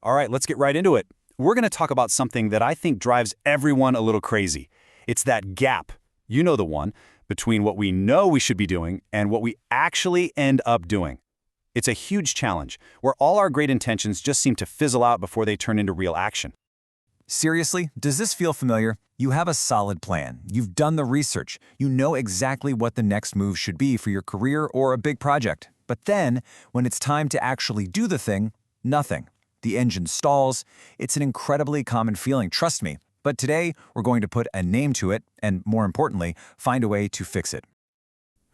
All right, let's get right into it. We're going to talk about something that I think drives everyone a little crazy. It's that gap, you know the one, between what we know we should be doing and what we actually end up doing. It's a huge challenge, where all our great intentions just seem to fizzle out before they turn into real action. Seriously, does this feel familiar? You have a solid plan. You've done the research. You know exactly what the next move should be for your career or a big project. But then, when it's time to actually do the thing, nothing. The engine stalls. It's an incredibly common feeling, trust me. But today, we're going to put a name to it and, more importantly, find a way to fix it.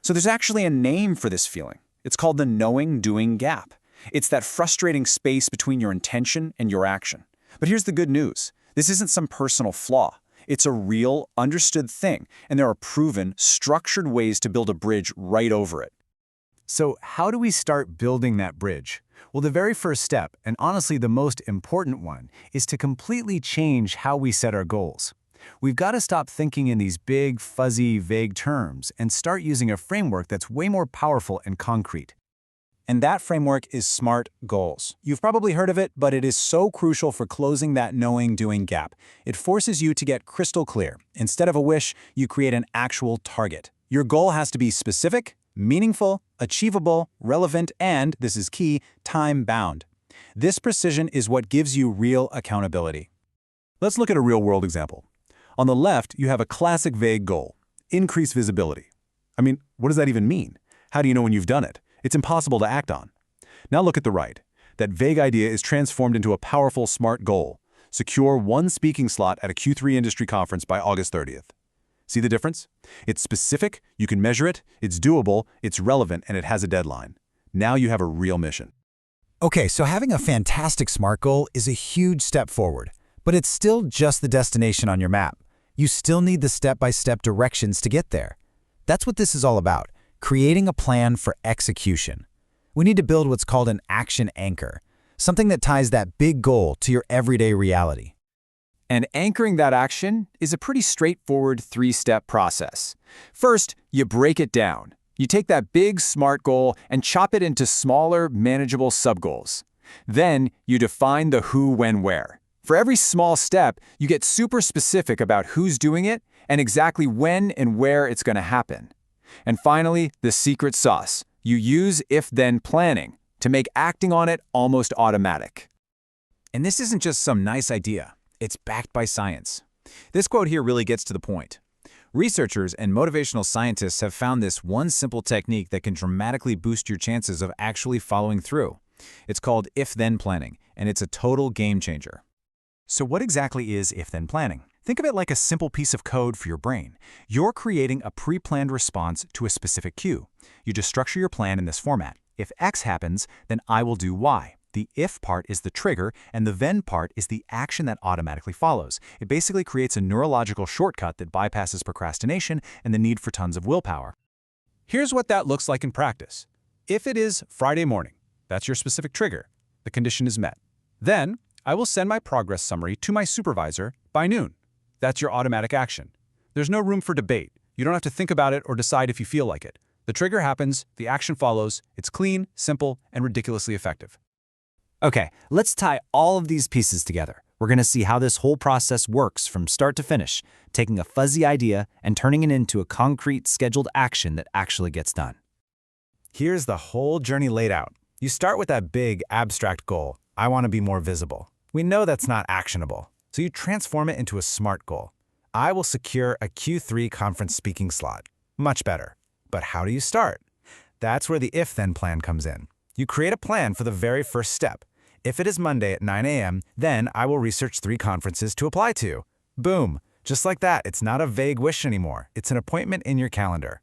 So there's actually a name for this feeling. It's called the knowing-doing gap. It's that frustrating space between your intention and your action. But here's the good news. This isn't some personal flaw. It's a real, understood thing, and there are proven, structured ways to build a bridge right over it. So how do we start building that bridge? Well, the very first step, and honestly the most important one, is to completely change how we set our goals. We've got to stop thinking in these big, fuzzy, vague terms and start using a framework that's way more powerful and concrete. And that framework is SMART goals. You've probably heard of it, but it is so crucial for closing that knowing-doing gap. It forces you to get crystal clear. Instead of a wish, you create an actual target. Your goal has to be specific, meaningful, achievable, relevant, and, this is key, time-bound. This precision is what gives you real accountability. Let's look at a real-world example. On the left, you have a classic vague goal: increase visibility. I mean, what does that even mean? How do you know when you've done it? It's impossible to act on. Now look at the right. That vague idea is transformed into a powerful SMART goal: secure one speaking slot at a Q3 industry conference by August 30th. See the difference? It's specific, you can measure it, it's doable, it's relevant, and it has a deadline. Now you have a real mission. Okay, so having a fantastic SMART goal is a huge step forward, but it's still just the destination on your map. You still need the step-by-step directions to get there. That's what this is all about, creating a plan for execution. We need to build what's called an action anchor, something that ties that big goal to your everyday reality. And anchoring that action is a pretty straightforward three-step process. First, you break it down. You take that big SMART goal and chop it into smaller, manageable sub-goals. Then, you define the who, when, where. For every small step, you get super specific about who's doing it and exactly when and where it's going to happen. And finally, the secret sauce. You use if-then planning to make acting on it almost automatic. And this isn't just some nice idea. It's backed by science. This quote here really gets to the point. Researchers and motivational scientists have found this one simple technique that can dramatically boost your chances of actually following through. It's called if-then planning, and it's a total game changer. So what exactly is if-then planning? Think of it like a simple piece of code for your brain. You're creating a pre-planned response to a specific cue. You just structure your plan in this format. If X happens, then I will do Y. The if part is the trigger, and the then part is the action that automatically follows. It basically creates a neurological shortcut that bypasses procrastination and the need for tons of willpower. Here's what that looks like in practice. If it is Friday morning, that's your specific trigger. The condition is met. Then, I will send my progress summary to my supervisor by noon. That's your automatic action. There's no room for debate. You don't have to think about it or decide if you feel like it. The trigger happens, the action follows. It's clean, simple, and ridiculously effective. Okay, let's tie all of these pieces together. We're going to see how this whole process works from start to finish, taking a fuzzy idea and turning it into a concrete, scheduled action that actually gets done. Here's the whole journey laid out. You start with that big, abstract goal: I want to be more visible. We know that's not actionable, so you transform it into a SMART goal. I will secure a Q3 conference speaking slot. Much better. But how do you start? That's where the if-then plan comes in. You create a plan for the very first step. If it is Monday at 9 a.m., then I will research 3 conferences to apply to. Boom. Just like that, it's not a vague wish anymore. It's an appointment in your calendar.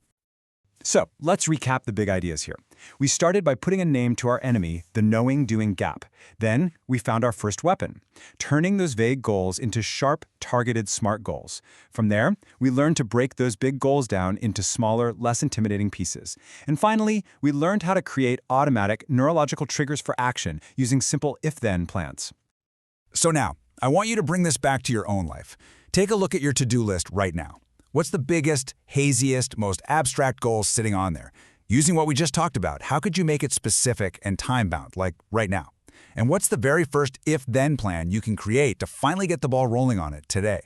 So, let's recap the big ideas here. We started by putting a name to our enemy, the knowing-doing gap. Then, we found our first weapon, turning those vague goals into sharp, targeted SMART goals. From there, we learned to break those big goals down into smaller, less intimidating pieces. And finally, we learned how to create automatic, neurological triggers for action using simple if-then plans. So now, I want you to bring this back to your own life. Take a look at your to-do list right now. What's the biggest, haziest, most abstract goal sitting on there? Using what we just talked about, how could you make it specific and time-bound, like right now? And what's the very first if-then plan you can create to finally get the ball rolling on it today?